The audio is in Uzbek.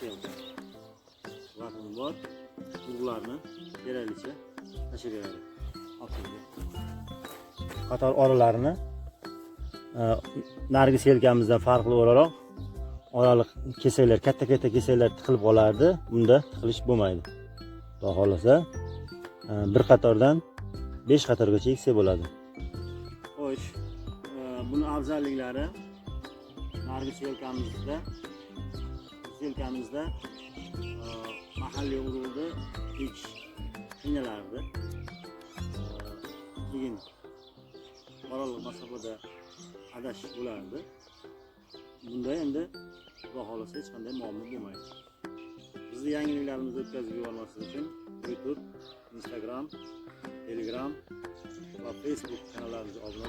selka. Vaqtim bor, urug'larni keraklicha tashlab beradi. Qator oralarini narigi selkamizdan farqli o'laroq oraliq kesaklar, katta kesaklar tiqilib qolardi. Bunda tiqilish bo'lmaydi. Xudo xolasa bir qatordan 5 qatorgacha eksak bo'ladi. Xo'sh, buni afzalliklari narigi selkamizda mahalliy urug'ni ekish qiynalardi. Keyin oraliq masofada adashish bo'lardi. Bunda endi Xudo xolasa hech qanday muammo bo'lmaydi. Bizni yangiliklarimizni o'tkazib yubormaslik uchun YouTube, Instagram, Telegram va Facebook kanallarimizni obuna